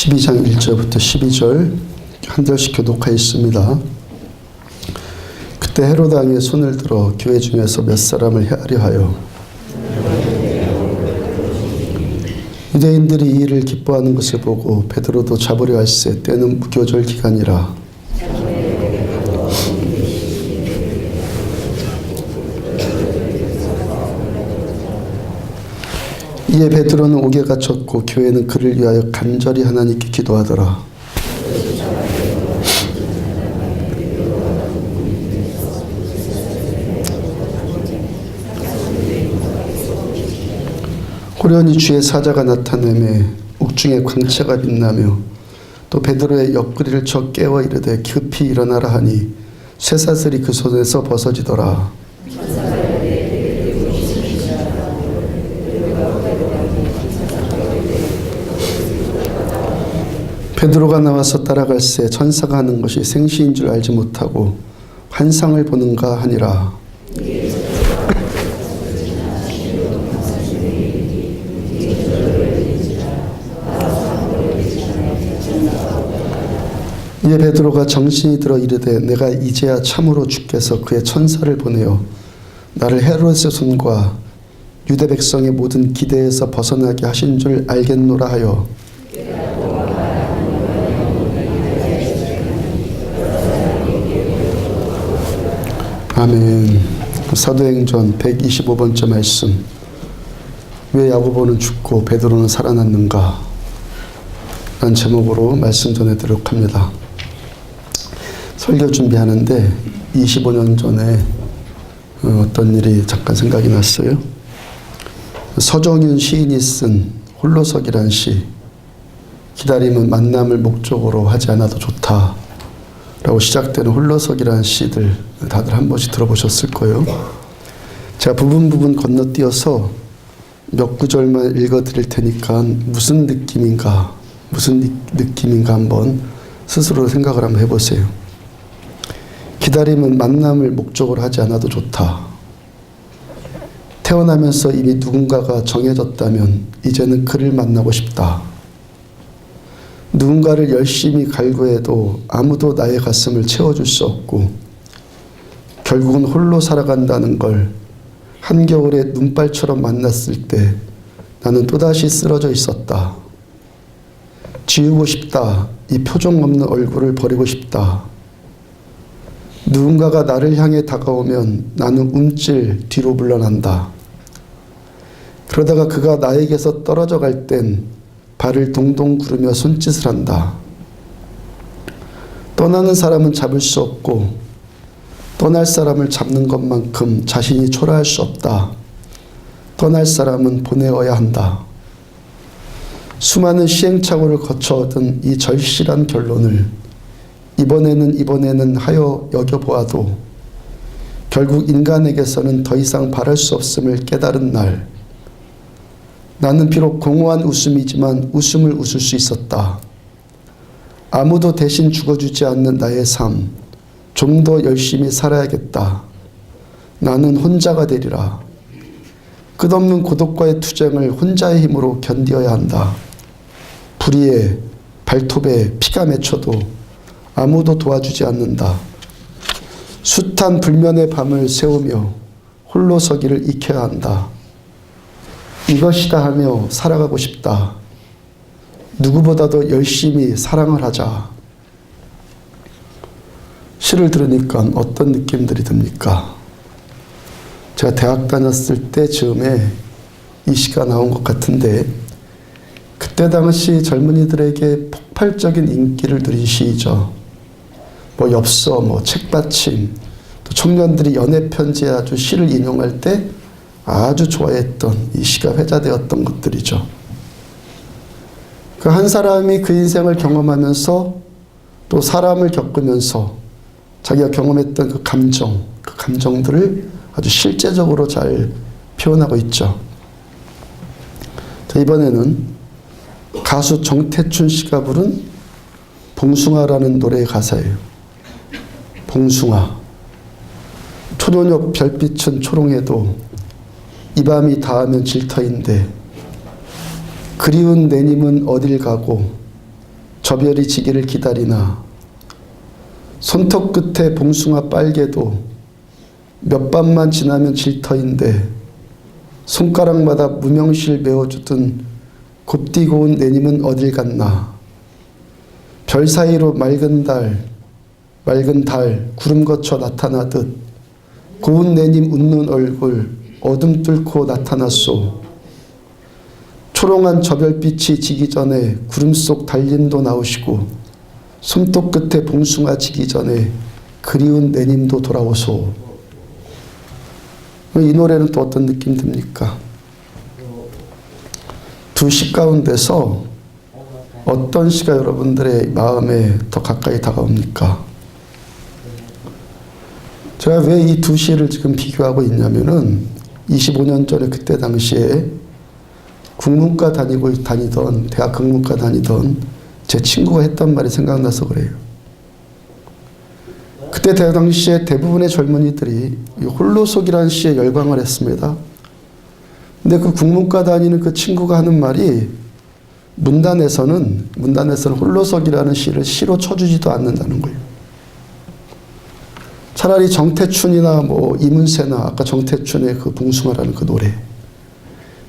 12장 1절부터 12절 한 절씩 교독하여 있습니다. 그때 헤로드 왕이 손을 들어 교회 중에서 몇 사람을 해하려 하여 유대인들이 이 일을 기뻐하는 것을 보고 베드로도 잡으려 할세 때는 무교절 기간이라. 이에 베드로는 옥에 갇혔고 교회는 그를 위하여 간절히 하나님께 기도하더라. 호련히 주의 사자가 나타내매 옥중에 광채가 빛나며 또 베드로의 옆구리를 쳐 깨워 이르되 급히 일어나라 하니 쇠사슬이 그 손에서 벗어지더라. 베드로가 나와서 따라갈새 천사가 하는 것이 생시인 줄 알지 못하고 환상을 보는가 하니라. 이에 베드로가 정신이 들어 이르되 내가 이제야 참으로 주께서 그의 천사를 보내어 나를 헤롯의 손과 유대 백성의 모든 기대에서 벗어나게 하신 줄 알겠노라 하여 아멘. 사도행전 125번째 말씀. 왜 야고보는 죽고 베드로는 살아났는가? 라는 제목으로 말씀 전해드리도록 합니다. 설교 준비하는데 25년 전에 어떤 일이 잠깐 생각이 났어요. 서정윤 시인이 쓴 홀로서기란 시, 기다림은 만남을 목적으로 하지 않아도 좋다 라고 시작되는 홀로서기란 시들 다들 한 번씩 들어보셨을 거예요. 제가 부분 건너뛰어서 몇 구절만 읽어드릴 테니까 무슨 느낌인가 한번 스스로 생각을 한번 해보세요. 기다림은 만남을 목적으로 하지 않아도 좋다. 태어나면서 이미 누군가가 정해졌다면 이제는 그를 만나고 싶다. 누군가를 열심히 갈구해도 아무도 나의 가슴을 채워줄 수 없고 결국은 홀로 살아간다는 걸 한겨울에 눈발처럼 만났을 때 나는 또다시 쓰러져 있었다. 지우고 싶다. 이 표정 없는 얼굴을 버리고 싶다. 누군가가 나를 향해 다가오면 나는 움찔 뒤로 물러난다. 그러다가 그가 나에게서 떨어져 갈 땐 발을 동동 구르며 손짓을 한다. 떠나는 사람은 잡을 수 없고 떠날 사람을 잡는 것만큼 자신이 초라할 수 없다. 떠날 사람은 보내어야 한다. 수많은 시행착오를 거쳐 얻은 이 절실한 결론을 이번에는 하여 여겨보아도 결국 인간에게서는 더 이상 바랄 수 없음을 깨달은 날, 나는 비록 공허한 웃음이지만 웃음을 웃을 수 있었다. 아무도 대신 죽어주지 않는 나의 삶, 좀 더 열심히 살아야겠다. 나는 혼자가 되리라. 끝없는 고독과의 투쟁을 혼자의 힘으로 견디어야 한다. 불의에 발톱에 피가 맺혀도 아무도 도와주지 않는다. 숱한 불면의 밤을 새우며 홀로 서기를 익혀야 한다. 이것이다 하며 살아가고 싶다. 누구보다도 열심히 사랑을 하자. 시를 들으니까 어떤 느낌들이 듭니까? 제가 대학 다녔을 때 즈음에 이 시가 나온 것 같은데 그때 당시 젊은이들에게 폭발적인 인기를 누린 시이죠. 엽서, 책받침, 또 청년들이 연애편지에 아주 시를 인용할 때 아주 좋아했던 이 시가 회자되었던 것들이죠. 그 한 사람이 그 인생을 경험하면서 또 사람을 겪으면서 자기가 경험했던 그 감정들을 아주 실제적으로 잘 표현하고 있죠. 자, 이번에는 가수 정태춘 씨가 부른 봉숭아라는 노래의 가사예요. 봉숭아. 초저녁 별빛은 초롱해도 이 밤이 닿으면 질터인데 그리운 내님은 어딜 가고 저별이 지기를 기다리나 손톱 끝에 봉숭아 빨개도 몇 밤만 지나면 질 터인데 손가락마다 무명실 메워주던 곱디 고운 내님은 어딜 갔나. 별 사이로 맑은 달 구름 거쳐 나타나듯 고운 내님 웃는 얼굴 어둠 뚫고 나타났소. 초롱한 저별빛이 지기 전에 구름 속 달님도 나오시고 손톱 끝에 봉숭아 지기 전에 그리운 내님도 돌아오소. 이 노래는 또 어떤 느낌 듭니까? 두 시 가운데서 어떤 시가 여러분들의 마음에 더 가까이 다가옵니까? 제가 왜 이 두 시를 지금 비교하고 있냐면은 25년 전에 그때 당시에 국문과 다니던 대학 국문과 다니던 제 친구가 했던 말이 생각나서 그래요. 그때 당시에 대부분의 젊은이들이 홀로속이라는 시에 열광을 했습니다. 근데 그 국문과 다니는 그 친구가 하는 말이 문단에서는 홀로속이라는 시를 시로 쳐주지도 않는다는 거예요. 차라리 정태춘이나 뭐 이문세나 아까 정태춘의 그 봉숭아라는 그 노래,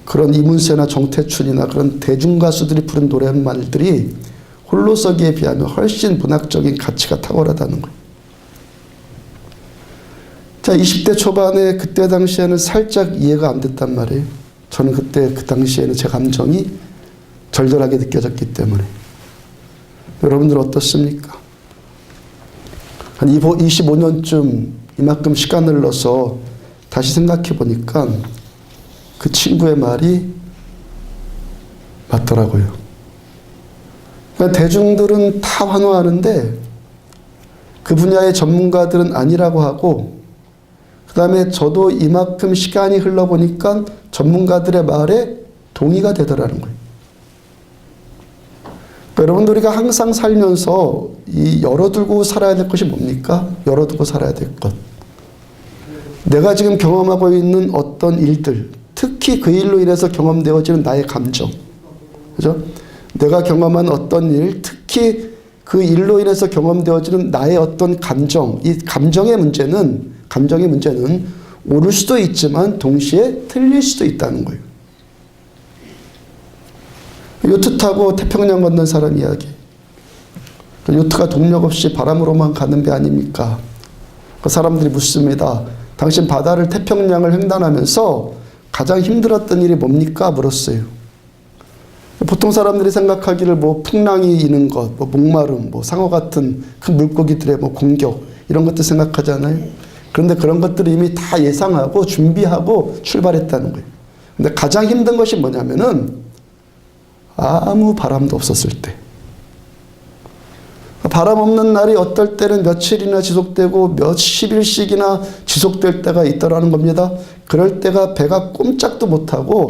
그런 이문세나 정태춘이나 그런 대중가수들이 부른 노랫말들이 홀로서기에 비하면 훨씬 문학적인 가치가 탁월하다는 거예요. 자, 20대 초반에 그때 당시에는 살짝 이해가 안 됐단 말이에요. 저는 그때 그 당시에는 제 감정이 절절하게 느껴졌기 때문에. 여러분들 어떻습니까? 한 25년쯤 이만큼 시간을 넣어서 다시 생각해 보니까 그 친구의 말이 맞더라고요. 그러니까 대중들은 다 환호하는데 그 분야의 전문가들은 아니라고 하고, 그 다음에 저도 이만큼 시간이 흘러보니까 전문가들의 말에 동의가 되더라는 거예요. 그러니까 여러분들 우리가 항상 살면서 이 열어두고 살아야 될 것이 뭡니까? 열어두고 살아야 될 것. 내가 지금 경험하고 있는 어떤 일들, 특히 그 일로 인해서 경험되어지는 나의 감정, 그죠? 내가 경험한 어떤 일, 특히 그 일로 인해서 경험되어지는 나의 어떤 감정, 이 감정의 문제는 옳을 수도 있지만 동시에 틀릴 수도 있다는 거예요. 요트 타고 태평양 건넌 사람 이야기. 요트가 동력 없이 바람으로만 가는 배 아닙니까? 그 사람들이 묻습니다. 당신 바다를 태평양을 횡단하면서 가장 힘들었던 일이 뭡니까? 물었어요. 보통 사람들이 생각하기를 뭐 풍랑이 이는 것, 뭐 목마름, 뭐 상어 같은 큰 물고기들의 뭐 공격, 이런 것들 생각하잖아요. 그런데 그런 것들을 이미 다 예상하고 준비하고 출발했다는 거예요. 근데 가장 힘든 것이 뭐냐면은 아무 바람도 없었을 때. 바람 없는 날이 어떨 때는 며칠이나 지속되고 몇십일씩이나 지속될 때가 있더라는 겁니다. 그럴 때가 배가 꼼짝도 못하고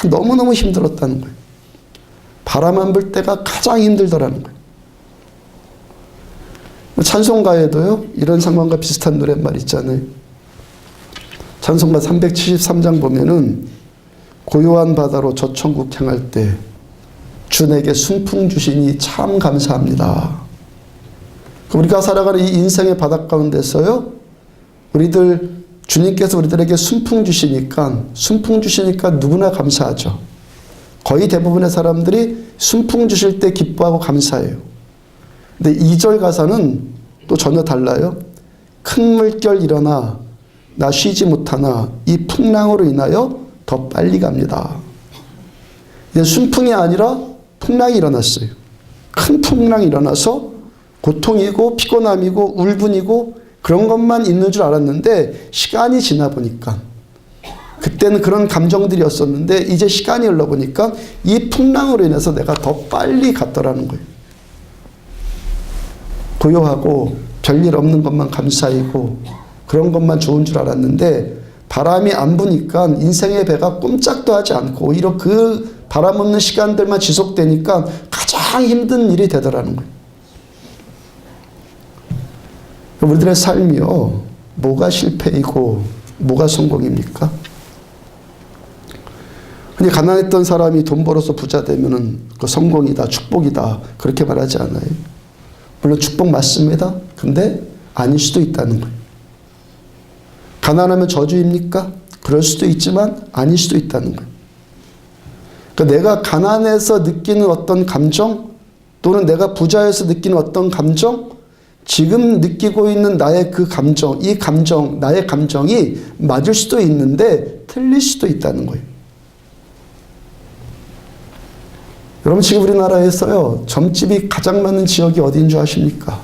너무너무 힘들었다는 거예요. 바람 안 불 때가 가장 힘들더라는 거예요. 찬송가에도요, 이런 상황과 비슷한 노랫말 있잖아요. 찬송가 373장 보면은 고요한 바다로 저 천국 향할 때 주 내게 순풍 주시니 참 감사합니다. 우리가 살아가는 이 인생의 바다 가운데서요, 주님께서 우리들에게 순풍 주시니까 누구나 감사하죠. 거의 대부분의 사람들이 순풍 주실 때 기뻐하고 감사해요. 근데 2절 가사는 또 전혀 달라요. 큰 물결 일어나 나 쉬지 못하나 이 풍랑으로 인하여 더 빨리 갑니다. 이제 순풍이 아니라 풍랑이 일어났어요. 큰 풍랑이 일어나서 고통이고 피곤함이고 울분이고 그런 것만 있는 줄 알았는데 시간이 지나 보니까, 그때는 그런 감정들이었었는데 이제 시간이 흘러보니까 이 풍랑으로 인해서 내가 더 빨리 갔더라는 거예요. 고요하고 별일 없는 것만 감사이고 그런 것만 좋은 줄 알았는데 바람이 안 부니까 인생의 배가 꼼짝도 하지 않고 오히려 그 바람 없는 시간들만 지속되니까 가장 힘든 일이 되더라는 거예요. 우리들의 삶이요, 뭐가 실패이고 뭐가 성공입니까? 근데 가난했던 사람이 돈 벌어서 부자 되면은 그 성공이다, 축복이다 그렇게 말하지 않아요. 물론 축복 맞습니다. 근데 아닐 수도 있다는 거예요. 가난하면 저주입니까? 그럴 수도 있지만 아닐 수도 있다는 거예요. 그러니까 내가 가난해서 느끼는 어떤 감정 또는 내가 부자여서 느끼는 어떤 감정, 지금 느끼고 있는 나의 그 감정, 이 감정, 나의 감정이 맞을 수도 있는데 틀릴 수도 있다는 거예요. 여러분 지금 우리나라에서요, 점집이 가장 많은 지역이 어디인 줄 아십니까?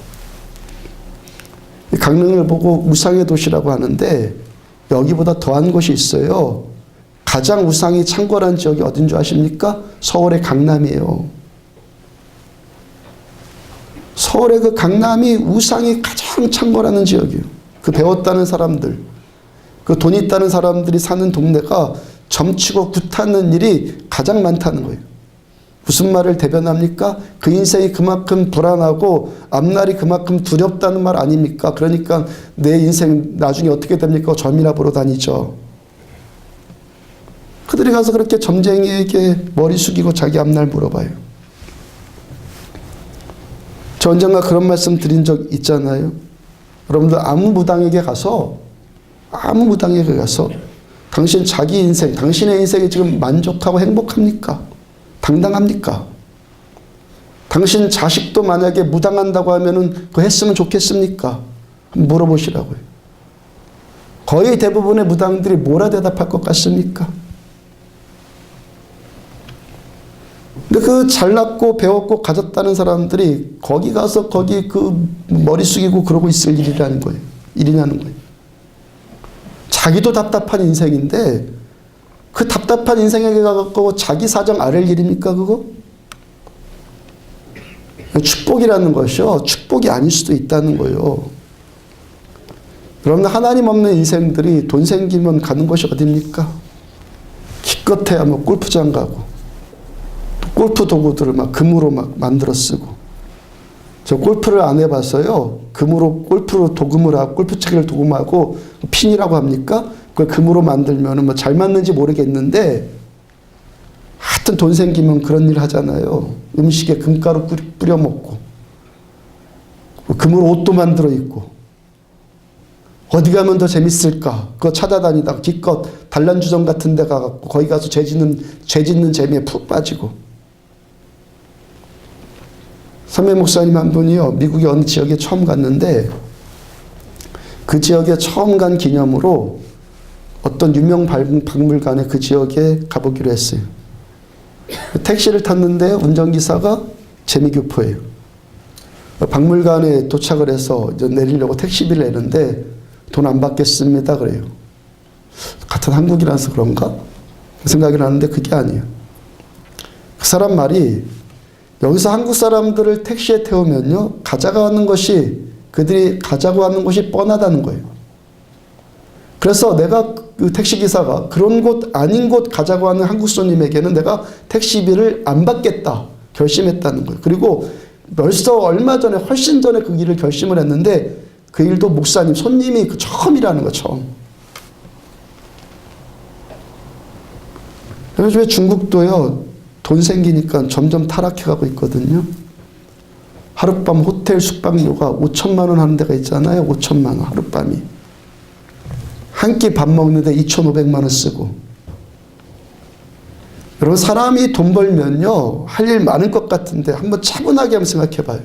강릉을 보고 우상의 도시라고 하는데 여기보다 더한 곳이 있어요. 가장 우상이 창궐한 지역이 어딘 줄 아십니까? 서울의 강남이에요. 서울의 그 강남이 우상이 가장 창궐하는 지역이에요. 그 배웠다는 사람들, 그 돈 있다는 사람들이 사는 동네가 점치고 굿하는 일이 가장 많다는 거예요. 무슨 말을 대변합니까? 그 인생이 그만큼 불안하고 앞날이 그만큼 두렵다는 말 아닙니까? 그러니까 내 인생 나중에 어떻게 됩니까? 점이나 보러 다니죠. 그들이 가서 그렇게 점쟁이에게 머리 숙이고 자기 앞날 물어봐요. 저 언젠가 그런 말씀 드린 적 있잖아요. 여러분들 아무 무당에게 가서 당신 자기 인생, 당신의 인생이 지금 만족하고 행복합니까? 당당합니까? 당신 자식도 만약에 무당한다고 하면은 그거 했으면 좋겠습니까? 한번 물어보시라고요. 거의 대부분의 무당들이 뭐라 대답할 것 같습니까? 근데 그 잘났고 배웠고 가졌다는 사람들이 거기 가서 거기 그 머리 숙이고 그러고 있을 일이라는 거예요. 일이냐는 거예요. 자기도 답답한 인생인데 그 답답한 인생에게 가서 자기 사정 앓을 일입니까 그거? 축복이라는 것이요. 축복이 아닐 수도 있다는 거예요. 여러분 하나님 없는 인생들이 돈 생기면 가는 곳이 어딥니까? 기껏해야 뭐 골프장 가고 골프 도구들을 막 금으로 막 만들어 쓰고. 저 골프를 안 해봐서요. 금으로 골프로 도금을 하고 골프채를 도금하고 핀이라고 합니까? 그걸 금으로 만들면 뭐 잘 맞는지 모르겠는데 하여튼 돈 생기면 그런 일 하잖아요. 음식에 금가루 뿌려 먹고 금으로 옷도 만들어 입고 어디 가면 더 재밌을까? 그거 찾아다니다가 기껏 단란주점 같은 데 가갖고 거기 가서 죄 짓는 재미에 푹 빠지고. 선배 목사님 한 분이요. 미국의 어느 지역에 처음 갔는데 그 지역에 처음 간 기념으로 어떤 유명 박물관에 그 지역에 가보기로 했어요. 택시를 탔는데 운전기사가 재미교포예요. 박물관에 도착을 해서 이제 내리려고 택시비를 내는데 돈 안 받겠습니다 그래요. 같은 한국이라서 그런가? 생각이 나는데 그게 아니에요. 그 사람 말이 여기서 한국 사람들을 택시에 태우면요. 그들이 가자고 하는 곳이 뻔하다는 거예요. 그래서 내가 그 택시기사가 그런 곳 아닌 곳 가자고 하는 한국 손님에게는 내가 택시비를 안 받겠다 결심했다는 거예요. 그리고 벌써 얼마 전에 훨씬 전에 그 일을 결심을 했는데 그 일도 목사님 손님이 그 처음이라는 거 처음. 요즘에 중국도요. 돈 생기니까 점점 타락해가고 있거든요. 하룻밤 호텔 숙박료가 5천만 원 하는 데가 있잖아요. 5천만 원 하룻밤이. 한 끼 밥 먹는데 2,500만 원 쓰고. 여러분 사람이 돈 벌면요. 할 일 많을 것 같은데 한번 차분하게 한번 생각해 봐요.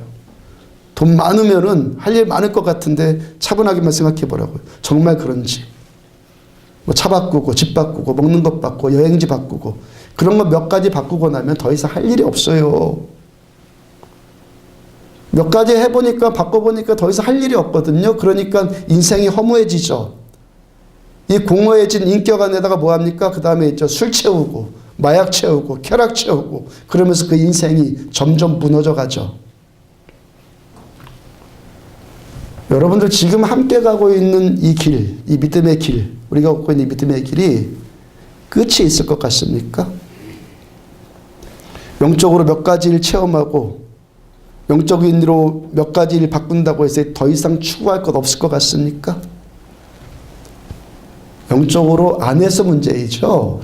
돈 많으면은 할 일 많을 것 같은데 차분하게만 생각해 보라고요. 정말 그런지. 뭐 차 바꾸고 집 바꾸고 먹는 것 바꾸고 여행지 바꾸고 그런 거 몇 가지 바꾸고 나면 더 이상 할 일이 없어요. 몇 가지 해보니까 바꿔보니까 더 이상 할 일이 없거든요. 그러니까 인생이 허무해지죠. 이 공허해진 인격 안에다가 뭐합니까? 그 다음에 있죠. 술 채우고 마약 채우고 쾌락 채우고 그러면서 그 인생이 점점 무너져 가죠. 여러분들 지금 함께 가고 있는 이 길, 이 믿음의 길, 우리가 걷고 있는 이 믿음의 길이 끝이 있을 것 같습니까? 영적으로 몇 가지 일 체험하고 영적인 일로 몇 가지 일 바꾼다고 해서 더 이상 추구할 것 없을 것 같습니까? 영적으로 안에서 문제이죠.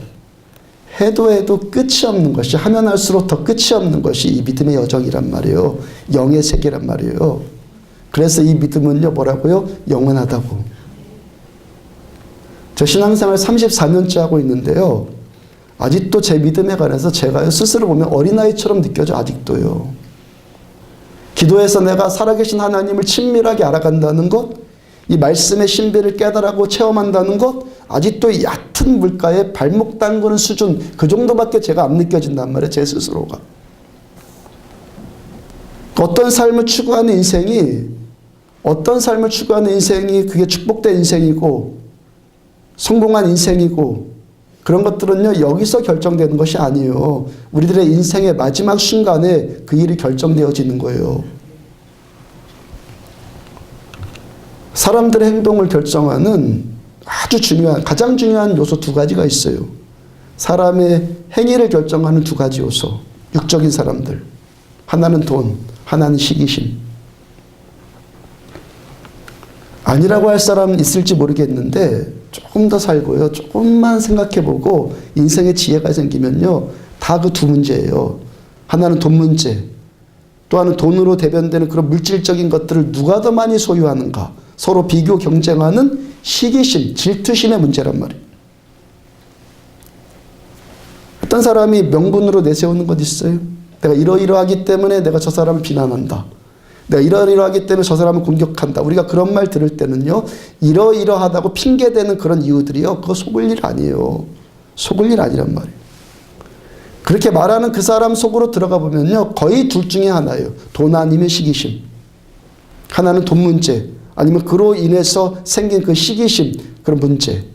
해도 해도 끝이 없는 것이, 하면 할수록 더 끝이 없는 것이 이 믿음의 여정이란 말이에요. 영의 세계란 말이에요. 그래서 이 믿음은요, 뭐라고요? 영원하다고. 저 신앙생활 34년째 하고 있는데요. 아직도 제 믿음에 관해서 제가 스스로 보면 어린아이처럼 느껴져, 아직도요. 기도해서 내가 살아계신 하나님을 친밀하게 알아간다는 것, 이 말씀의 신비를 깨달아고 체험한다는 것, 아직도 얕은 물가에 발목 담그는 수준, 그 정도밖에 제가 안 느껴진단 말이에요, 제 스스로가. 어떤 삶을 추구하는 인생이 그게 축복된 인생이고 성공한 인생이고 그런 것들은요, 여기서 결정되는 것이 아니에요. 우리들의 인생의 마지막 순간에 그 일이 결정되어지는 거예요. 사람들의 행동을 결정하는 가장 중요한 요소 두 가지가 있어요. 사람의 행위를 결정하는 두 가지 요소. 육적인 사람들. 하나는 돈, 하나는 시기심. 아니라고 할 사람은 있을지 모르겠는데 조금 더 살고요, 조금만 생각해보고 인생의 지혜가 생기면요, 다 그 두 문제예요. 하나는 돈 문제, 또 하나는 돈으로 대변되는 그런 물질적인 것들을 누가 더 많이 소유하는가, 서로 비교 경쟁하는 시기심, 질투심의 문제란 말이에요. 어떤 사람이 명분으로 내세우는 것 있어요? 내가 이러이러하기 때문에 내가 저 사람을 비난한다. 내가 이러이러하기 때문에 저 사람을 공격한다. 우리가 그런 말 들을 때는요, 이러이러하다고 핑계대는 그런 이유들이요, 그거 속을 일 아니에요. 속을 일 아니란 말이에요. 그렇게 말하는 그 사람 속으로 들어가 보면요, 거의 둘 중에 하나예요. 돈 아니면 시기심. 하나는 돈 문제, 아니면 그로 인해서 생긴 그 시기심, 그런 문제.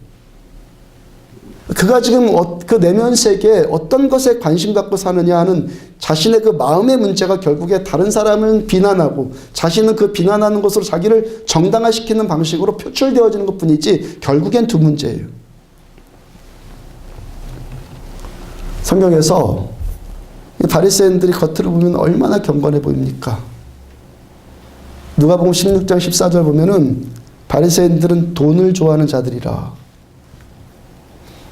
그가 지금 그 내면 세계에 어떤 것에 관심 갖고 사느냐 하는 자신의 그 마음의 문제가 결국에 다른 사람을 비난하고 자신은 그 비난하는 것으로 자기를 정당화시키는 방식으로 표출되어지는 것 뿐이지 결국엔 두 문제예요. 성경에서 바리새인들이 겉으로 보면 얼마나 경건해 보입니까? 누가복음 16장 14절 보면은 바리새인들은 돈을 좋아하는 자들이라.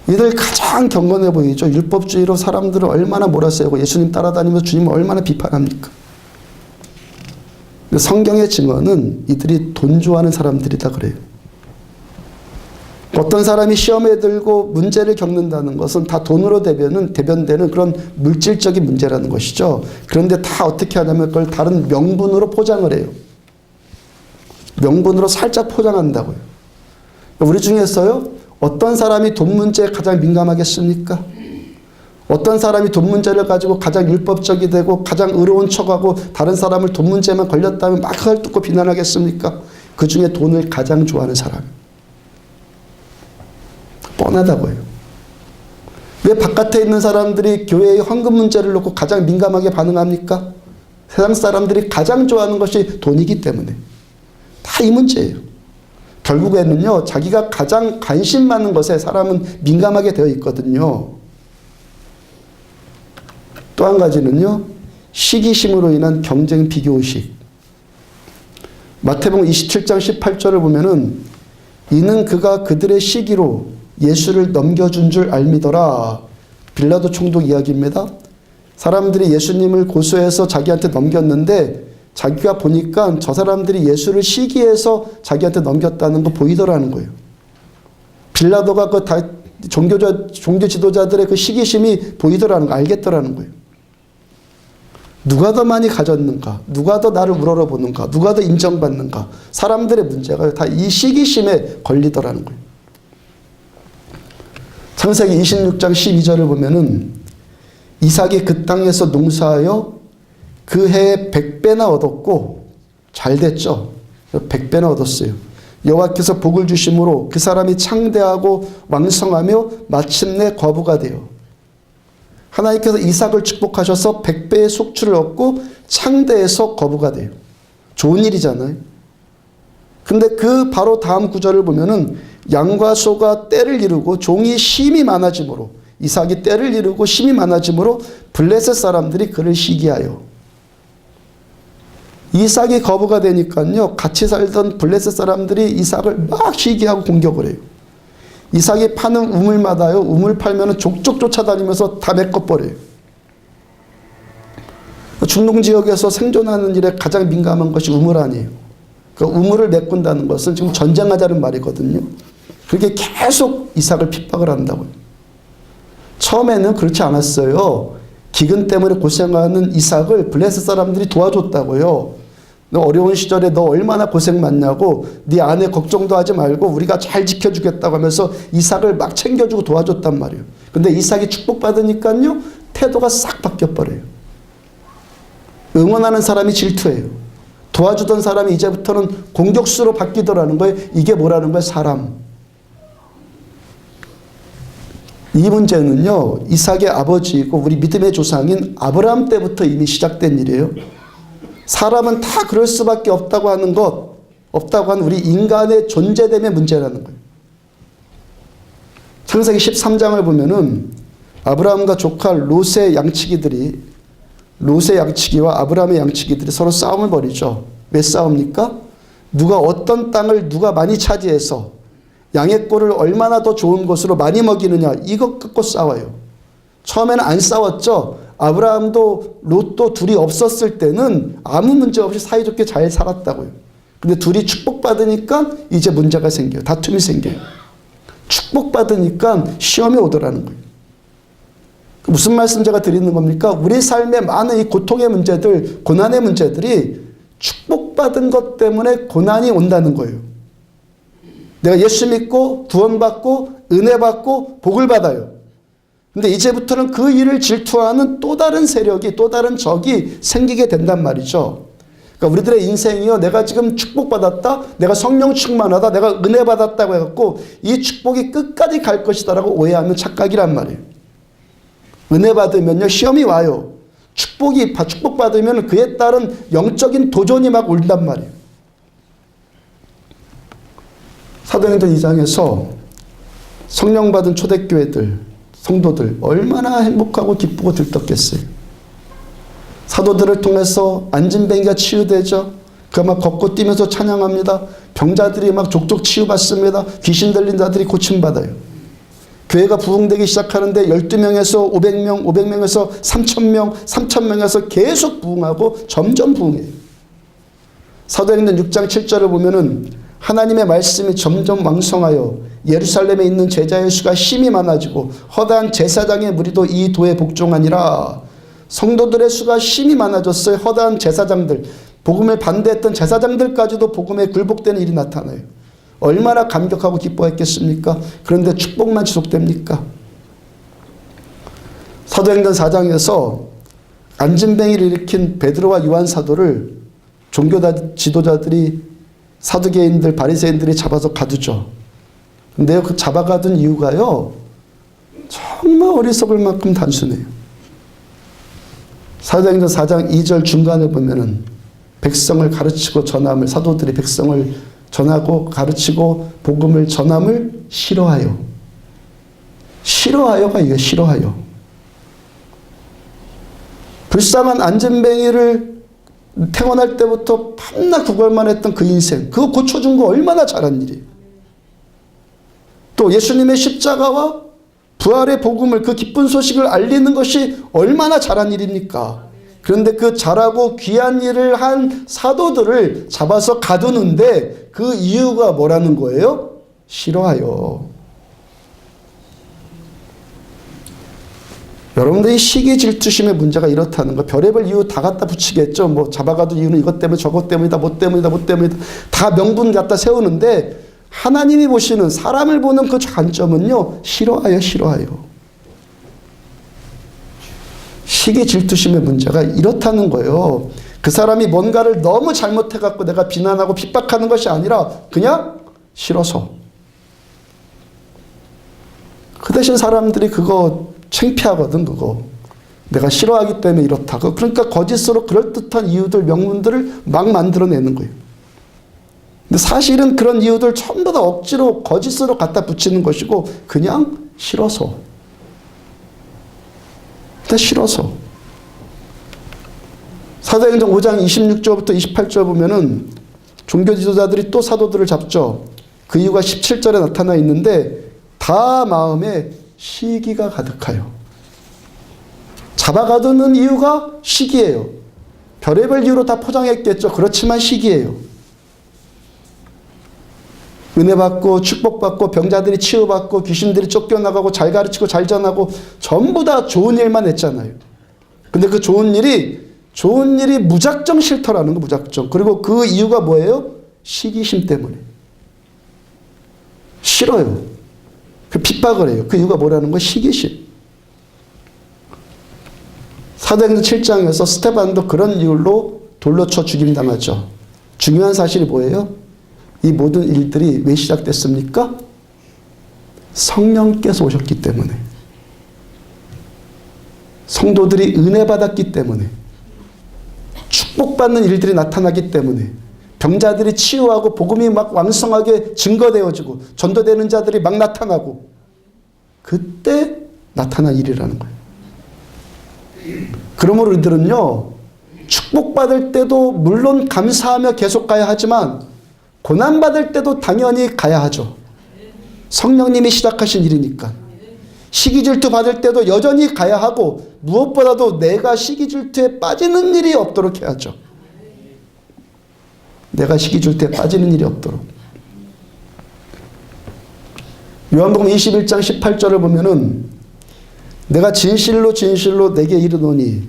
이들 가장 경건해 보이죠. 율법주의로 사람들을 얼마나 몰아세우고 예수님 따라다니면서 주님을 얼마나 비판합니까? 성경의 증언은 이들이 돈 좋아하는 사람들이다 그래요. 어떤 사람이 시험에 들고 문제를 겪는다는 것은 다 돈으로 대변되는 그런 물질적인 문제라는 것이죠. 그런데 다 어떻게 하냐면 그걸 다른 명분으로 포장을 해요. 명분으로 살짝 포장한다고요. 우리 중에서요, 어떤 사람이 돈 문제에 가장 민감하겠습니까? 어떤 사람이 돈 문제를 가지고 가장 율법적이 되고 가장 의로운 척하고 다른 사람을 돈 문제만 걸렸다면 막 그걸 뜯고 비난하겠습니까? 그 중에 돈을 가장 좋아하는 사람. 뻔하다고요. 왜 바깥에 있는 사람들이 교회의 헌금 문제를 놓고 가장 민감하게 반응합니까? 세상 사람들이 가장 좋아하는 것이 돈이기 때문에. 다 이 문제예요. 결국에는요, 자기가 가장 관심 많은 것에 사람은 민감하게 되어 있거든요. 또 한 가지는요, 시기심으로 인한 경쟁 비교의식. 마태복음 27장 18절을 보면은 이는 그가 그들의 시기로 예수를 넘겨준 줄 알미더라. 빌라도 총독 이야기입니다. 사람들이 예수님을 고소해서 자기한테 넘겼는데 자기가 보니까 저 사람들이 예수를 시기해서 자기한테 넘겼다는 거 보이더라는 거예요. 빌라도가 그 종교 지도자들의 그 시기심이 보이더라는 거, 알겠더라는 거예요. 누가 더 많이 가졌는가? 누가 더 나를 우러러보는가? 누가 더 인정받는가? 사람들의 문제가 다 이 시기심에 걸리더라는 거예요. 창세기 26장 12절을 보면은 이삭이 그 땅에서 농사하여 그 해에 100배나 얻었고 잘 됐죠. 100배나 얻었어요. 여호와께서 복을 주심으로 그 사람이 창대하고 왕성하며 마침내 과부가 되어 하나님께서 이삭을 축복하셔서 100배의 속주를 얻고 창대해서 거부가 돼요. 좋은 일이잖아요. 근데 그 바로 다음 구절을 보면은 양과 소가 떼를 이루고 종이 심이 많아짐으로 이삭이 떼를 이루고 심이 많아짐으로 블레셋 사람들이 그를 시기하여 이삭이 거부가 되니까요, 같이 살던 블레셋 사람들이 이삭을 막 시기하고 공격을 해요. 이삭이 파는 우물마다요, 우물 팔면은 족족 쫓아다니면서 다 메꿔버려요. 중동 지역에서 생존하는 일에 가장 민감한 것이 우물 아니에요. 그 우물을 메꾼다는 것은 지금 전쟁하자는 말이거든요. 그렇게 계속 이삭을 핍박을 한다고요. 처음에는 그렇지 않았어요. 기근 때문에 고생하는 이삭을 블레셋 사람들이 도와줬다고요. 너 어려운 시절에 너 얼마나 고생 많냐고, 네 아내 걱정도 하지 말고 우리가 잘 지켜주겠다고 하면서 이삭을 막 챙겨주고 도와줬단 말이에요. 근데 이삭이 축복받으니까요, 태도가 싹 바뀌어버려요. 응원하는 사람이 질투해요. 도와주던 사람이 이제부터는 공격수로 바뀌더라는 거예요. 이게 뭐라는 거예요? 사람. 이 문제는요, 이삭의 아버지이고 우리 믿음의 조상인 아브라함 때부터 이미 시작된 일이에요. 사람은 다 그럴 수밖에 없다고 하는 것, 없다고 하는 우리 인간의 존재됨의 문제라는 거예요. 창세기 13장을 보면은 아브라함과 조카 롯의 양치기와 아브라함의 양치기들이 서로 싸움을 벌이죠. 왜 싸웁니까? 누가 어떤 땅을 누가 많이 차지해서 양의 꼴을 얼마나 더 좋은 것으로 많이 먹이느냐, 이것 갖고 싸워요. 처음에는 안 싸웠죠. 아브라함도 롯도 둘이 없었을 때는 아무 문제 없이 사이좋게 잘 살았다고요. 근데 둘이 축복받으니까 이제 문제가 생겨요. 다툼이 생겨요. 축복받으니까 시험이 오더라는 거예요. 무슨 말씀 제가 드리는 겁니까? 우리 삶의 많은 이 고통의 문제들, 고난의 문제들이 축복받은 것 때문에 고난이 온다는 거예요. 내가 예수 믿고 구원받고 은혜 받고 복을 받아요. 근데 이제부터는 그 일을 질투하는 또 다른 세력이, 또 다른 적이 생기게 된단 말이죠. 그러니까 우리들의 인생이요, 내가 지금 축복받았다, 내가 성령 충만하다, 내가 은혜 받았다고 해갖고 이 축복이 끝까지 갈 것이다라고 오해하면 착각이란 말이에요. 은혜 받으면요, 시험이 와요. 축복받으면 그에 따른 영적인 도전이 막 온단 말이에요. 사도행전 2장에서 성령 받은 초대교회들, 성도들 얼마나 행복하고 기쁘고 들떴겠어요. 사도들을 통해서 안진뱅이가 치유되죠. 막 걷고 뛰면서 찬양합니다. 병자들이 막 족족 치유받습니다. 귀신 들린 자들이 고침받아요. 교회가 부흥되기 시작하는데 12명에서 500명, 500명에서 3,000명, 3,000명에서 계속 부흥하고 점점 부흥해요. 사도행전 6장 7절을 보면은 하나님의 말씀이 점점 왕성하여 예루살렘에 있는 제자의 수가 심히 많아지고 허다한 제사장의 무리도 이 도에 복종하니라. 성도들의 수가 심히 많아졌어요. 허다한 제사장들, 복음을 반대했던 제사장들까지도 복음에 굴복되는 일이 나타나요. 얼마나 감격하고 기뻐했겠습니까? 그런데 축복만 지속됩니까? 사도행전 4장에서 안진뱅이를 일으킨 베드로와 요한 사도를 종교 지도자들이, 사두개인들, 바리새인들이 잡아서 가두죠. 근데 그 잡아가둔 이유가요, 정말 어리석을 만큼 단순해요. 사도행전 4장 2절 중간에 보면은 백성을 가르치고 전함을, 사도들이 백성을 전하고 가르치고 복음을 전함을 싫어하여. 싫어하여가 이게 싫어하여. 불쌍한 안진뱅이를 태어날 때부터 밤낮 구걸만 했던 그 인생, 그거 고쳐준 거 얼마나 잘한 일이에요. 또 예수님의 십자가와 부활의 복음을, 그 기쁜 소식을 알리는 것이 얼마나 잘한 일입니까? 그런데 그 잘하고 귀한 일을 한 사도들을 잡아서 가두는데 그 이유가 뭐라는 거예요? 싫어하여. 여러분들이 시기 질투심의 문제가 이렇다는 거, 별의별 이유 다 갖다 붙이겠죠. 뭐 잡아가둔 이유는 이것 때문에 저것 때문이다, 뭐 때문이다, 뭐 때문이다, 다 명분 갖다 세우는데 하나님이 보시는, 사람을 보는 그 관점은요, 싫어하여, 싫어하여. 시기 질투심의 문제가 이렇다는 거예요. 그 사람이 뭔가를 너무 잘못해갖고 내가 비난하고 핍박하는 것이 아니라 그냥 싫어서. 그 대신 사람들이 그거 창피하거든, 그거. 내가 싫어하기 때문에 이렇다. 그러니까 거짓으로 그럴듯한 이유들, 명분들을 막 만들어내는 거예요. 근데 사실은 그런 이유들 전부 다 억지로 거짓으로 갖다 붙이는 것이고 그냥 싫어서. 그냥 싫어서. 사도행전 5장 26절부터 28절 보면은 종교 지도자들이 또 사도들을 잡죠. 그 이유가 17절에 나타나 있는데 다 마음에 시기가 가득하여. 잡아가두는 이유가 시기예요. 별의별 이유로 다 포장했겠죠. 그렇지만 시기예요. 은혜 받고 축복 받고 병자들이 치유받고 귀신들이 쫓겨나가고 잘 가르치고 잘 전하고 전부 다 좋은 일만 했잖아요. 근데 그 좋은 일이 무작정 싫더라는 거, 무작정. 그리고 그 이유가 뭐예요? 시기심 때문에. 싫어요. 그 핍박을 해요. 그 이유가 뭐라는 거? 시기심. 사도행전 7장에서 스테반도 그런 이유로 돌로 쳐 죽임당하죠. 중요한 사실이 뭐예요? 이 모든 일들이 왜 시작됐습니까? 성령께서 오셨기 때문에. 성도들이 은혜 받았기 때문에. 축복받는 일들이 나타나기 때문에. 병자들이 치유하고 복음이 막 왕성하게 증거되어지고 전도되는 자들이 막 나타나고 그때 나타난 일이라는 거예요. 그러므로 우리들은요, 축복받을 때도 물론 감사하며 계속 가야 하지만 고난받을 때도 당연히 가야 하죠. 성령님이 시작하신 일이니까. 시기질투 받을 때도 여전히 가야 하고 무엇보다도 내가 시기질투에 빠지는 일이 없도록 해야죠. 내가 시기질투에 빠지는 일이 없도록. 요한복음 21장 18절을 보면은 내가 진실로 진실로 내게 이르노니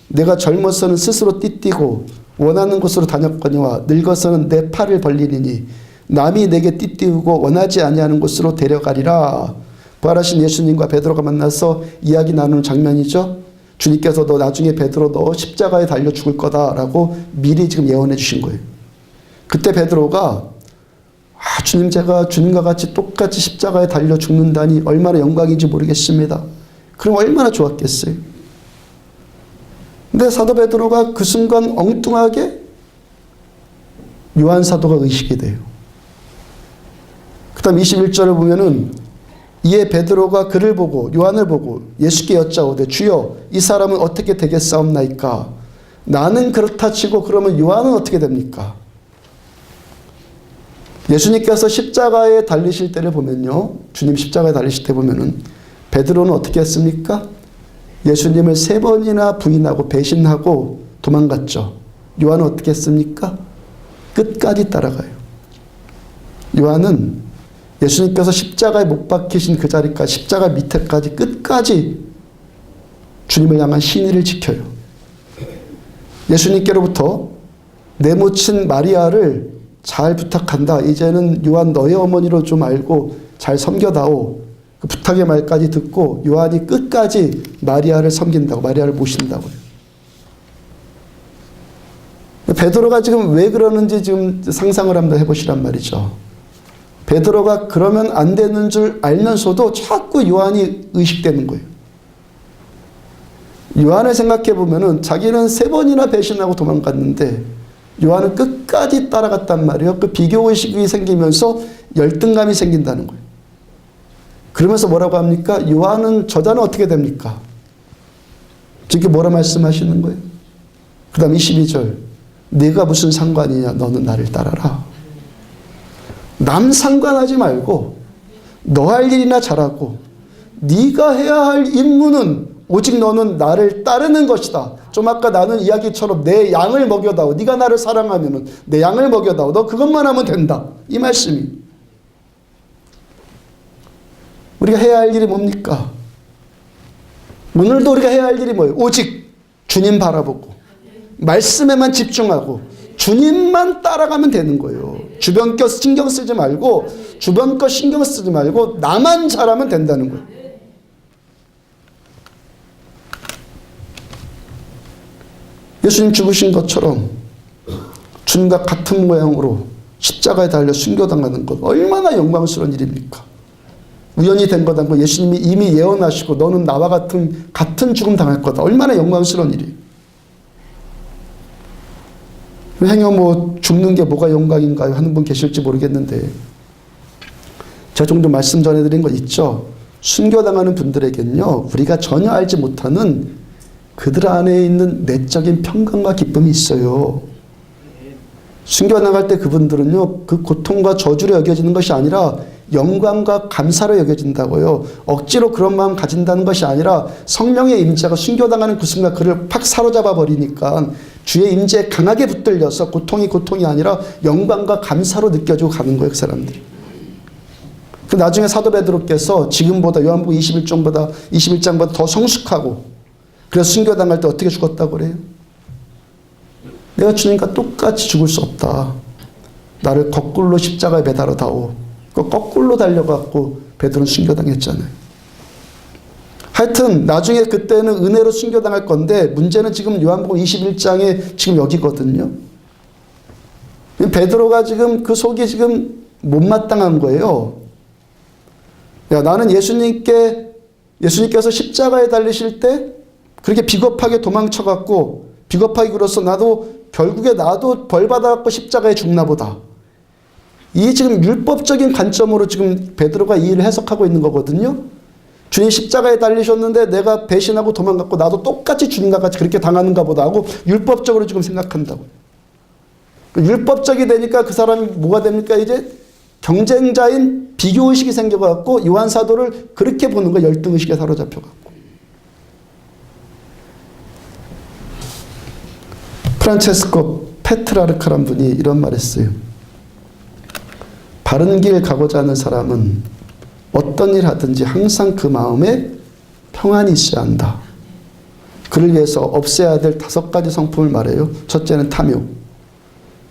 내가 젊어서는 스스로 띠띠고 원하는 곳으로 다녔거니와 늙어서는 내 팔을 벌리니 남이 내게 띠띠우고 원하지 아니하는 곳으로 데려가리라. 부활하신 예수님과 베드로가 만나서 이야기 나누는 장면이죠. 주님께서 너 나중에 베드로 너 십자가에 달려 죽을 거다라고 미리 지금 예언해 주신 거예요. 그때 베드로가 주님, 제가 주님과 같이 똑같이 십자가에 달려 죽는다니 얼마나 영광인지 모르겠습니다. 그럼 얼마나 좋았겠어요. 근데 사도 베드로가 그 순간 엉뚱하게 요한 사도가 의식이 돼요. 그 다음 21절을 보면은 이에 베드로가 그를 보고 요한을 보고 예수께 여짜오되 주여 이 사람은 어떻게 되겠사옵나이까. 나는 그렇다 치고 그러면 요한은 어떻게 됩니까? 예수님께서 십자가에 달리실 때를 보면요, 주님 십자가에 달리실 때 보면은 베드로는 어떻게 했습니까? 예수님을 3번이나 부인하고 배신하고 도망갔죠. 요한은 어떻게 했습니까? 끝까지 따라가요. 요한은 예수님께서 십자가에 못 박히신 그 자리까지, 십자가 밑에까지 끝까지 주님을 향한 신의를 지켜요. 예수님께로부터 내 모친 마리아를 잘 부탁한다. 이제는 요한 너의 어머니로 좀 알고 잘 섬겨다오. 그 부탁의 말까지 듣고 요한이 끝까지 마리아를 섬긴다고, 마리아를 모신다고요. 베드로가 지금 왜 그러는지 지금 상상을 한번 해보시란 말이죠. 베드로가 그러면 안 되는 줄 알면서도 자꾸 요한이 의식되는 거예요. 요한을 생각해 보면은 자기는 3번이나 배신하고 도망갔는데 요한은 끝까지 따라갔단 말이에요. 그 비교의식이 생기면서 열등감이 생긴다는 거예요. 그러면서 뭐라고 합니까? 요한은 저자는 어떻게 됩니까? 지금 뭐라 말씀하시는 거예요? 그 다음 22절. 네가 무슨 상관이냐? 너는 나를 따라라. 남 상관하지 말고 너 할 일이나 잘하고 네가 해야 할 임무는 오직 너는 나를 따르는 것이다. 좀 아까 나는 이야기처럼 내 양을 먹여다오. 네가 나를 사랑하면 내 양을 먹여다오. 너 그것만 하면 된다. 이 말씀이. 우리가 해야 할 일이 뭡니까? 오늘도 우리가 해야 할 일이 뭐예요? 오직 주님 바라보고 말씀에만 집중하고 주님만 따라가면 되는 거예요. 주변 거 신경 쓰지 말고 주변 거 신경 쓰지 말고 나만 잘하면 된다는 거예요. 예수님 죽으신 것처럼 주님과 같은 모양으로 십자가에 달려 순교당하는 것 얼마나 영광스러운 일입니까? 우연히 된 것 아니고 예수님이 이미 예언하시고 너는 나와 같은 죽음 당할 거다. 얼마나 영광스러운 일이에요. 행여 뭐 죽는 게 뭐가 영광인가요? 하는 분 계실지 모르겠는데 제가 좀 말씀 전해드린 거 있죠. 순교당하는 분들에게는요, 우리가 전혀 알지 못하는 그들 안에 있는 내적인 평강과 기쁨이 있어요. 순교 나갈 때 그분들은요, 그 고통과 저주로 여겨지는 것이 아니라 영광과 감사로 여겨진다고요. 억지로 그런 마음 가진다는 것이 아니라 성령의 임재가 순교당하는 그 순간 그를 팍 사로잡아 버리니까 주의 임재에 강하게 붙들려서 고통이 아니라 영광과 감사로 느껴지고 가는 거예요, 그 사람들이. 그 나중에 사도 베드로께서 지금보다 요한복음 21장보다 더 성숙하고 그래서 순교당할 때 어떻게 죽었다고 그래요? 내가 주님과 똑같이 죽을 수 없다. 나를 거꾸로 십자가에 매달아 다오. 거꾸로 달려갖고 베드로는 순교당했잖아요. 하여튼 나중에 그때는 은혜로 순교당할 건데 문제는 지금 요한복음 21장에 지금 여기거든요. 베드로가 지금 그 속이 지금 못마땅한 거예요. 야, 나는 예수님께서 십자가에 달리실 때 그렇게 비겁하게 도망쳐갖고 비겁하게 굴어서 결국에 나도 벌받아갖고 십자가에 죽나 보다. 이 지금 율법적인 관점으로 지금 베드로가 이 일을 해석하고 있는 거거든요. 주님 십자가에 달리셨는데 내가 배신하고 도망갔고 나도 똑같이 주님과 같이 그렇게 당하는가 보다 하고 율법적으로 지금 생각한다고. 율법적이 되니까 그 사람이 뭐가 됩니까? 이제 경쟁자인 비교의식이 생겨갖고 요한 사도를 그렇게 보는 거 열등의식에 사로잡혀갖고. 프란체스코 페트라르카란 분이 이런 말 했어요. 바른 길 가고자 하는 사람은 어떤 일 하든지 항상 그 마음에 평안이 있어야 한다. 그를 위해서 없애야 될 5가지 성품을 말해요. 첫째는 탐욕.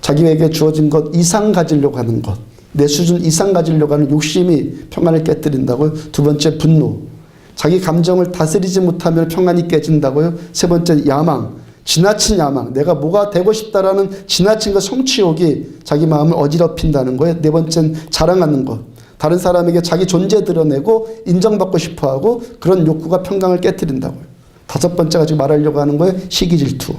자기에게 주어진 것 이상 가지려고 하는 것. 내 수준 이상 가지려고 하는 욕심이 평안을 깨뜨린다고요. 두 번째 분노. 자기 감정을 다스리지 못하면 평안이 깨진다고요. 세 번째 야망. 지나친 야망, 내가 뭐가 되고 싶다라는 지나친 것 성취욕이 자기 마음을 어지럽힌다는 거예요. 네 번째는 자랑하는 것. 다른 사람에게 자기 존재 드러내고 인정받고 싶어하고 그런 욕구가 평강을 깨뜨린다고요. 5번째가 지금 말하려고 하는 거예요. 시기 질투.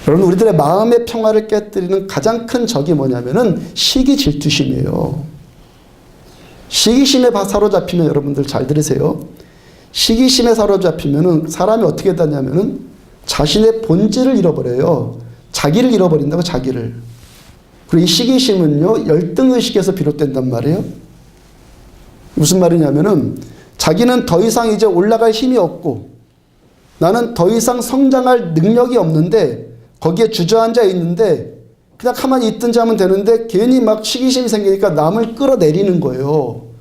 여러분 우리들의 마음의 평화를 깨뜨리는 가장 큰 적이 뭐냐면은 시기 질투심이에요. 시기심에 사로잡히면 여러분들 잘 들으세요. 시기심에 사로잡히면은 사람이 어떻게 되냐면은 자신의 본질을 잃어버려요. 자기를 잃어버린다고, 자기를. 그리고 이 시기심은요, 열등의식에서 비롯된단 말이에요. 무슨 말이냐면은 자기는 더 이상 이제 올라갈 힘이 없고 나는 더 이상 성장할 능력이 없는데 거기에 주저앉아 있는데 그냥 가만히 있든지 하면 되는데 괜히 막 시기심이 생기니까 남을 끌어내리는 거예요.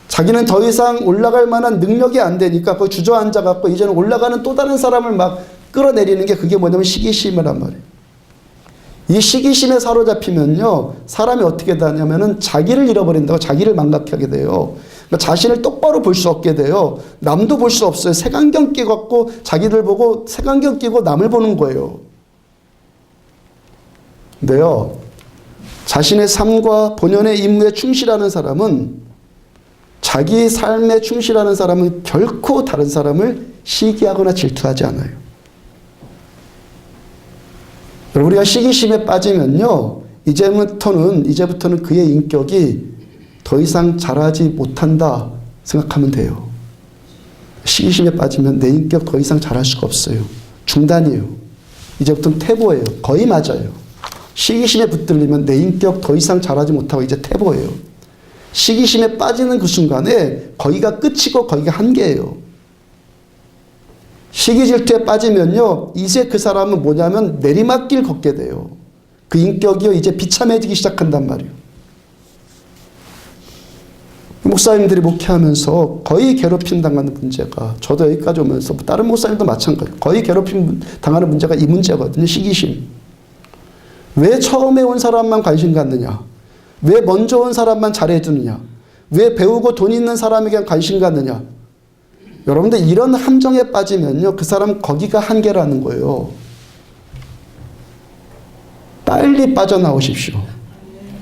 자기는 더 이상 올라갈 만한 능력이 안 되니까 거기 주저앉아갖고 이제는 올라가는 또 다른 사람을 막 끌어내리는 게 그게 뭐냐면 시기심이란 말이에요. 이 시기심에 사로잡히면요, 사람이 어떻게 되냐면은 자기를 잃어버린다고, 자기를 망각하게 돼요. 그러니까 자신을 똑바로 볼 수 없게 돼요. 남도 볼 수 없어요. 색안경 끼고 자기들 보고 색안경 끼고 남을 보는 거예요. 근데요, 자신의 삶과 본연의 임무에 충실하는 사람은, 자기 삶에 충실하는 사람은 결코 다른 사람을 시기하거나 질투하지 않아요. 우리가 시기심에 빠지면요, 이제부터는 그의 인격이 더 이상 자라지 못한다 생각하면 돼요. 시기심에 빠지면 내 인격 더 이상 자랄 수가 없어요. 중단이에요. 이제부터는 퇴보예요. 거의 맞아요. 시기심에 붙들리면 내 인격 더 이상 자라지 못하고 이제 퇴보예요. 시기심에 빠지는 그 순간에 거기가 끝이고 거기가 한계예요. 시기질투에 빠지면요, 이제 그 사람은 뭐냐면 내리막길 걷게 돼요. 그 인격이요, 이제 비참해지기 시작한단 말이에요. 목사님들이 목회하면서 거의 괴롭힘 당하는 문제가, 저도 여기까지 오면서 다른 목사님도 마찬가지예요. 거의 괴롭힘 당하는 문제가 이 문제거든요. 시기심. 왜 처음에 온 사람만 관심 갖느냐? 왜 먼저 온 사람만 잘해주느냐? 왜 배우고 돈 있는 사람에게 관심 갖느냐? 여러분들 이런 함정에 빠지면요, 그 사람 거기가 한계라는 거예요. 빨리 빠져나오십시오.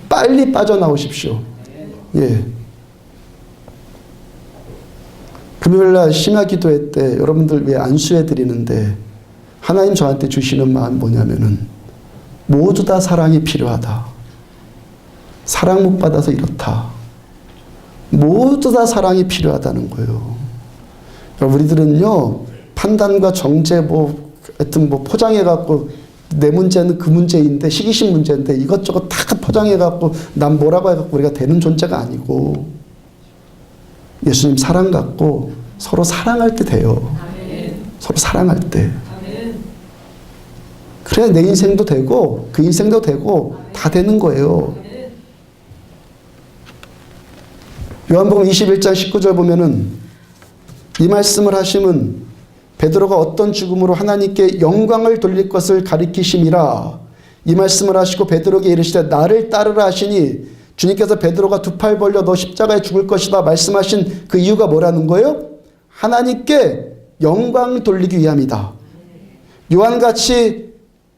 빨리 빠져나오십시오. 예. 금요일날 심야 기도회 때 여러분들 왜 안수해 드리는데 하나님 저한테 주시는 마음 뭐냐면은 모두 다 사랑이 필요하다. 사랑 못 받아서 이렇다. 모두 다 사랑이 필요하다는 거예요. 우리들은요, 판단과 정죄 하여튼 포장해갖고 내 문제는 그 문제인데, 시기심 문제인데 이것저것 다 포장해갖고 난 뭐라고 해갖고 우리가 되는 존재가 아니고 예수님 사랑 갖고 서로 사랑할 때 돼요. 서로 사랑할 때. 그래야 내 인생도 되고 그 인생도 되고 다 되는 거예요. 요한복음 21장 19절 보면은 이 말씀을 하시면 베드로가 어떤 죽음으로 하나님께 영광을 돌릴 것을 가리키심이라. 이 말씀을 하시고 베드로에게 이르시되 나를 따르라 하시니 주님께서 베드로가 두 팔 벌려 너 십자가에 죽을 것이다 말씀하신 그 이유가 뭐라는 거예요? 하나님께 영광 돌리기 위함이다. 요한같이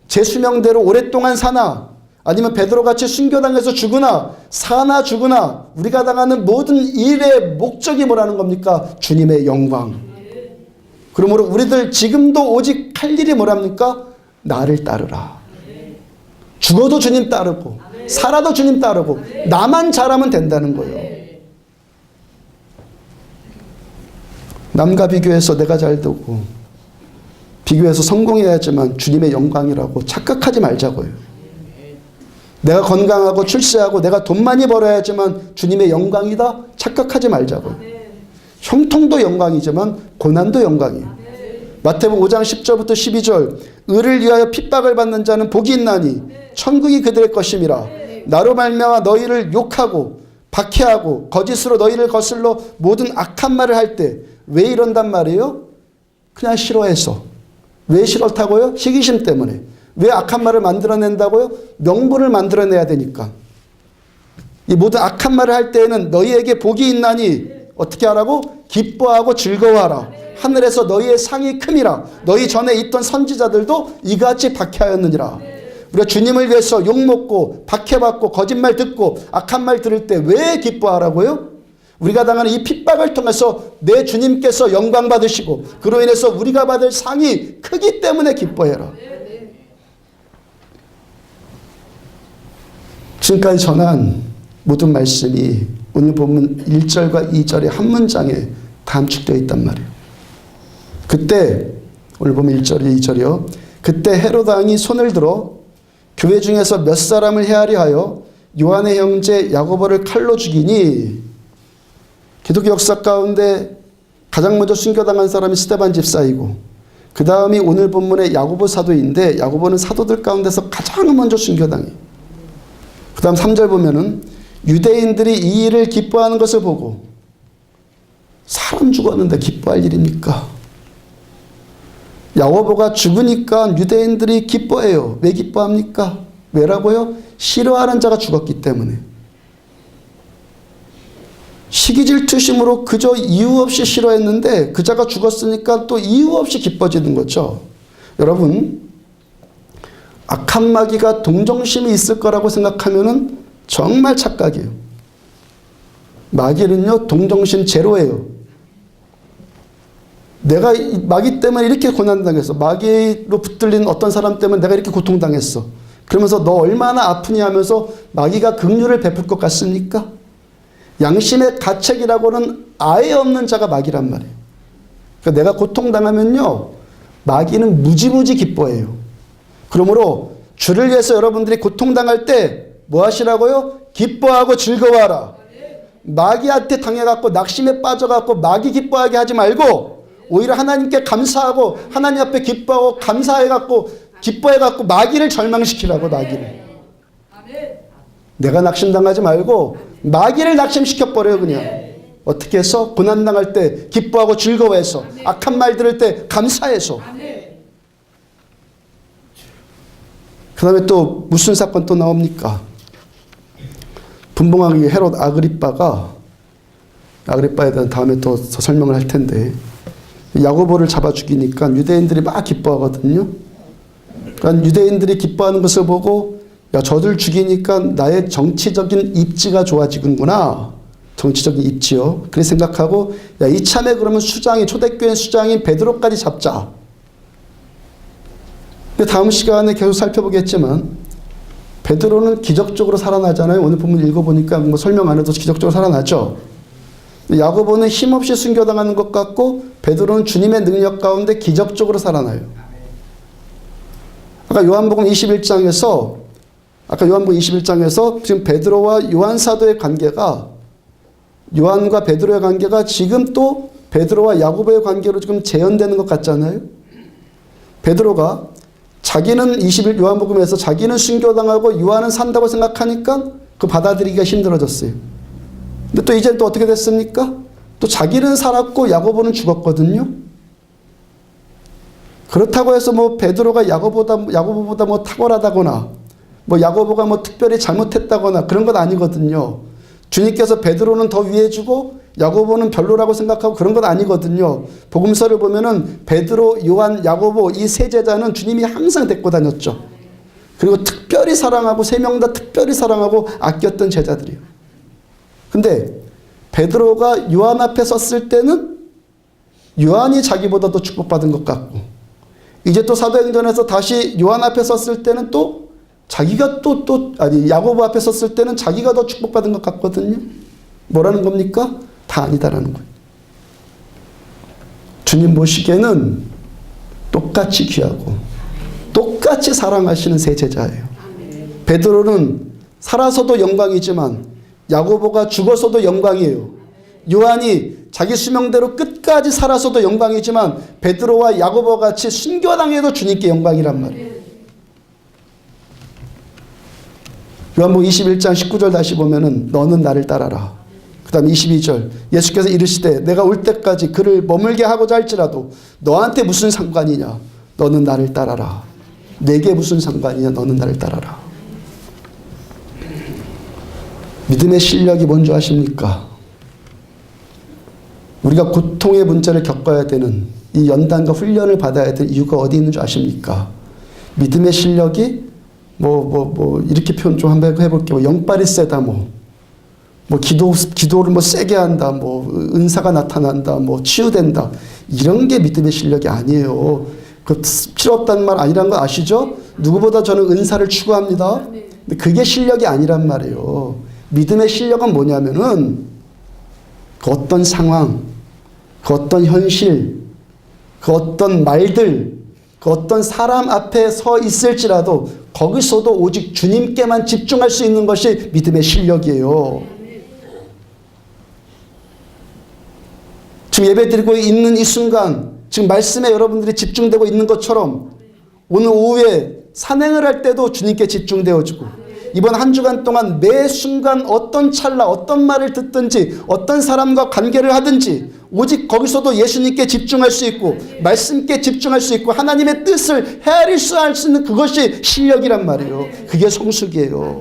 제 수명대로 오랫동안 사나 아니면 베드로같이 순교당해서 죽으나 사나 죽으나 우리가 당하는 모든 일의 목적이 뭐라는 겁니까? 주님의 영광. 그러므로 우리들 지금도 오직 할 일이 뭐랍니까? 나를 따르라. 죽어도 주님 따르고 살아도 주님 따르고 나만 잘하면 된다는 거예요. 남과 비교해서 내가 잘 되고 비교해서 성공해야지만 주님의 영광이라고 착각하지 말자고요. 내가 건강하고 출세하고 내가 돈 많이 벌어야지만 주님의 영광이다 착각하지 말자고요. 형통도 영광이지만 고난도 영광이에요. 마태복음 5장 10절부터 12절 의를 위하여 핍박을 받는 자는 복이 있나니 천국이 그들의 것임이라. 나로 말미암아 너희를 욕하고 박해하고 거짓으로 너희를 거슬러 모든 악한 말을 할 때 왜 이런단 말이에요? 그냥 싫어해서. 왜 싫다고요? 시기심 때문에. 왜 악한 말을 만들어낸다고요? 명분을 만들어내야 되니까. 이 모든 악한 말을 할 때에는 너희에게 복이 있나니 어떻게 하라고? 기뻐하고 즐거워하라. 하늘에서 너희의 상이 큼이라. 너희 전에 있던 선지자들도 이같이 박해하였느니라. 우리가 주님을 위해서 욕먹고 박해받고 거짓말 듣고 악한 말 들을 때 왜 기뻐하라고요? 우리가 당하는 이 핍박을 통해서 내 주님께서 영광 받으시고 그로 인해서 우리가 받을 상이 크기 때문에 기뻐해라. 지금까지 전한 모든 말씀이 오늘 보면 1절과 2절의 한 문장에 다 함축되어 있단 말이에요. 그때 오늘 보면 1절이 2절이요. 그때 헤로드 왕이 손을 들어 교회 중에서 몇 사람을 헤아려 하여 요한의 형제 야고보를 칼로 죽이니 기독교 역사 가운데 가장 먼저 순교당한 사람이 스데반 집사이고 그 다음이 오늘 본문의 야고보 사도인데 야고보는 사도들 가운데서 가장 먼저 순교당해요. 그 다음 3절 보면은 유대인들이 이 일을 기뻐하는 것을 보고 사람 죽었는데 기뻐할 일입니까? 야고보가 죽으니까 유대인들이 기뻐해요. 왜 기뻐합니까? 왜라고요? 싫어하는 자가 죽었기 때문에. 시기질투심으로 그저 이유 없이 싫어했는데 그 자가 죽었으니까 또 이유 없이 기뻐지는 거죠. 여러분, 악한 마귀가 동정심이 있을 거라고 생각하면은 정말 착각이에요. 마귀는요, 동정심 제로예요. 내가 마귀 때문에 이렇게 고난당했어. 마귀로 붙들린 어떤 사람 때문에 내가 이렇게 고통당했어. 그러면서 너 얼마나 아프니 하면서 마귀가 긍휼을 베풀 것 같습니까? 양심의 가책이라고는 아예 없는 자가 마귀란 말이에요. 그러니까 내가 고통당하면요, 마귀는 무지무지 기뻐해요. 그러므로 주를 위해서 여러분들이 고통당할 때 뭐 하시라고요? 기뻐하고 즐거워하라. 마귀한테 당해갖고 낙심에 빠져갖고 마귀 기뻐하게 하지 말고 오히려 하나님께 감사하고 하나님 앞에 기뻐하고 감사해갖고 기뻐해갖고 마귀를 절망시키라고. 마귀를. 내가 낙심당하지 말고 마귀를 낙심시켜버려요. 그냥 어떻게 해서? 고난당할 때 기뻐하고 즐거워해서, 악한 말 들을 때 감사해서. 그 다음에 또 무슨 사건 또 나옵니까? 분봉왕이 헤롯 아그리빠에 대한 다음에 또 설명을 할 텐데 야고보를 잡아 죽이니까 유대인들이 막 기뻐하거든요. 그러니까 유대인들이 기뻐하는 것을 보고 야, 저들 죽이니까 나의 정치적인 입지가 좋아지는구나. 정치적인 입지요. 그렇게 생각하고 야, 이참에 그러면 초대교회 수장인 베드로까지 잡자. 근데 다음 시간에 계속 살펴보겠지만 베드로는 기적적으로 살아나잖아요. 오늘 본문 읽어보니까 뭐 설명 안 해도 기적적으로 살아나죠. 야고보는 힘없이 순교당하는 것 같고 베드로는 주님의 능력 가운데 기적적으로 살아나요. 아까 요한복음 21장에서 아까 요한복음 21장에서 지금 베드로와 요한 사도의 관계가, 요한과 베드로의 관계가 지금 또 베드로와 야고보의 관계로 지금 재현되는 것 같잖아요. 베드로가 자기는 요한복음에서 자기는 순교당하고 요한은 산다고 생각하니까 그 받아들이기가 힘들어졌어요. 근데 또 이제 또 어떻게 됐습니까? 또 자기는 살았고 야고보는 죽었거든요. 그렇다고 해서 뭐 베드로가 야고보보다 뭐 탁월하다거나 뭐 야고보가 뭐 특별히 잘못했다거나 그런 건 아니거든요. 주님께서 베드로는 더 위에 주고 야고보는 별로라고 생각하고 그런 건 아니거든요. 복음서를 보면은 베드로, 요한, 야고보 이 세 제자는 주님이 항상 데리고 다녔죠. 그리고 특별히 사랑하고 세 명 다 특별히 사랑하고 아꼈던 제자들이에요. 근데 베드로가 요한 앞에 섰을 때는 요한이 자기보다 더 축복받은 것 같고, 이제 또 사도행전에서 다시 요한 앞에 섰을 때는 또 자기가 야고보 앞에 섰을 때는 자기가 더 축복받은 것 같거든요. 뭐라는 겁니까? 다 아니다라는 거예요. 주님 보시기에는 똑같이 귀하고 똑같이 사랑하시는 세 제자예요. 베드로는 살아서도 영광이지만 야고보가 죽어서도 영광이에요. 요한이 자기 수명대로 끝까지 살아서도 영광이지만 베드로와 야고보 같이 순교당해도 주님께 영광이란 말이에요. 요한복음 21장 19절 다시 보면은 너는 나를 따라라. 그 다음 22절 예수께서 이르시되 내가 올 때까지 그를 머물게 하고자 할지라도 너한테 무슨 상관이냐. 너는 나를 따라라. 내게 무슨 상관이냐. 너는 나를 따라라. 믿음의 실력이 뭔지 아십니까? 우리가 고통의 문제를 겪어야 되는 이 연단과 훈련을 받아야 될 이유가 어디 있는 줄 아십니까? 믿음의 실력이 이렇게 표현 좀 한번 해볼게요. 영빨이 세다, 기도를 세게 한다, 은사가 나타난다, 치유된다. 이런 게 믿음의 실력이 아니에요. 그 필요 없다는 말 아니라는 거 아시죠? 누구보다 저는 은사를 추구합니다. 근데 그게 실력이 아니란 말이에요. 믿음의 실력은 뭐냐면은 그 어떤 상황, 그 어떤 현실, 그 어떤 말들, 그 어떤 사람 앞에 서 있을지라도 거기서도 오직 주님께만 집중할 수 있는 것이 믿음의 실력이에요. 지금 예배드리고 있는 이 순간, 지금 말씀에 여러분들이 집중되고 있는 것처럼 오늘 오후에 산행을 할 때도 주님께 집중되어지고, 이번 한 주간 동안 매 순간 어떤 찰나 어떤 말을 듣든지 어떤 사람과 관계를 하든지 오직 거기서도 예수님께 집중할 수 있고 말씀께 집중할 수 있고 하나님의 뜻을 헤아릴 수 있는 그것이 실력이란 말이에요. 그게 성숙이에요.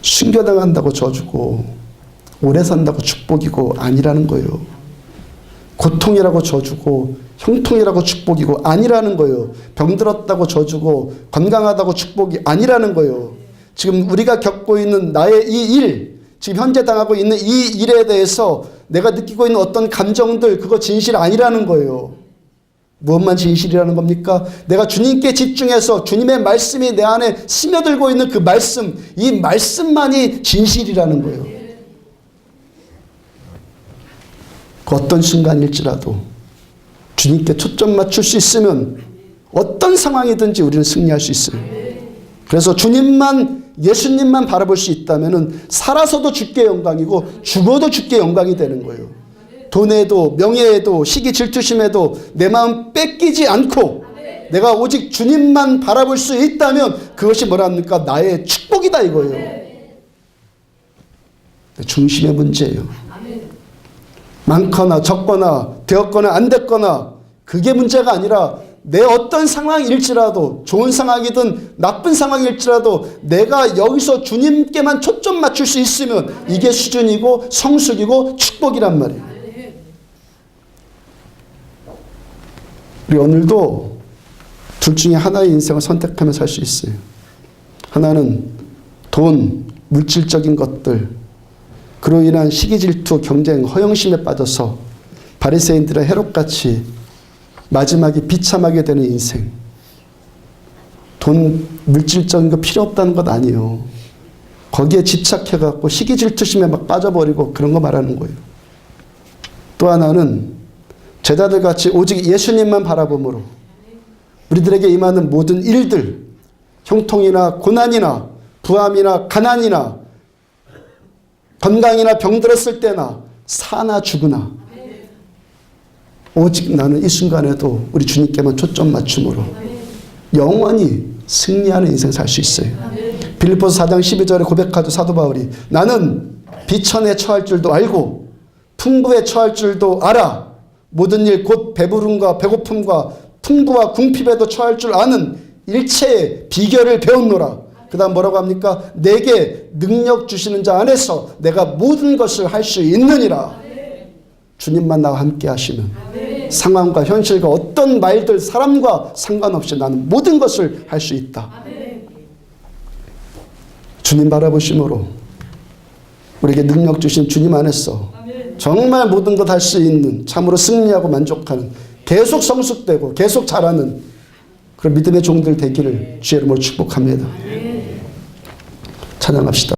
순교당한다고 저주고 오래 산다고 축복이고 아니라는 거예요. 고통이라고 저주고 형통이라고 축복이고 아니라는 거예요. 병들었다고 저주고 건강하다고 축복이 아니라는 거예요. 지금 우리가 겪고 있는 나의 이 일, 지금 현재 당하고 있는 이 일에 대해서 내가 느끼고 있는 어떤 감정들, 그거 진실 아니라는 거예요. 무엇만 진실이라는 겁니까? 내가 주님께 집중해서 주님의 말씀이 내 안에 스며들고 있는 그 말씀, 이 말씀만이 진실이라는 거예요. 그 어떤 순간일지라도 주님께 초점 맞출 수 있으면 어떤 상황이든지 우리는 승리할 수 있어요. 그래서 예수님만 바라볼 수 있다면 살아서도 주께 영광이고 죽어도 주께 영광이 되는 거예요. 돈에도 명예에도 시기 질투심에도 내 마음 뺏기지 않고 내가 오직 주님만 바라볼 수 있다면 그것이 뭐랍니까? 나의 축복이다 이거예요. 중심의 문제예요. 많거나 적거나 되었거나 안 됐거나 그게 문제가 아니라 내 어떤 상황일지라도 좋은 상황이든 나쁜 상황일지라도 내가 여기서 주님께만 초점 맞출 수 있으면 이게 수준이고 성숙이고 축복이란 말이에요. 우리 오늘도 둘 중에 하나의 인생을 선택하며 살 수 있어요. 하나는 돈, 물질적인 것들, 그로 인한 시기 질투, 경쟁, 허영심에 빠져서 바리새인들의 헤롯같이 마지막에 비참하게 되는 인생. 돈, 물질적인 거 필요 없다는 것 아니에요. 거기에 집착해갖고 시기 질투심에 막 빠져버리고 그런 거 말하는 거예요. 또 하나는 제자들같이 오직 예수님만 바라봄으로 우리들에게 임하는 모든 일들, 형통이나 고난이나 부함이나 가난이나 건강이나 병들었을 때나 사나 죽으나 오직 나는 이 순간에도 우리 주님께만 초점 맞춤으로 영원히 승리하는 인생 살 수 있어요. 빌립보서 4장 12절에 고백하죠. 사도 바울이 나는 비천에 처할 줄도 알고 풍부에 처할 줄도 알아. 모든 일 곧 배부름과 배고픔과 풍부와 궁핍에도 처할 줄 아는 일체의 비결을 배웠노라. 그 다음 뭐라고 합니까? 내게 능력 주시는 자 안에서 내가 모든 것을 할 수 있느니라. 주님만 나와 함께 하시면 상황과 현실과 어떤 말들 사람과 상관없이 나는 모든 것을 할 수 있다. 주님 바라보심으로 우리에게 능력 주신 주님 안에서 정말 모든 것 할 수 있는 참으로 승리하고 만족하는 계속 성숙되고 계속 자라는 그런 믿음의 종들 되기를 주의 이름으로 축복합니다. 찬양합시다.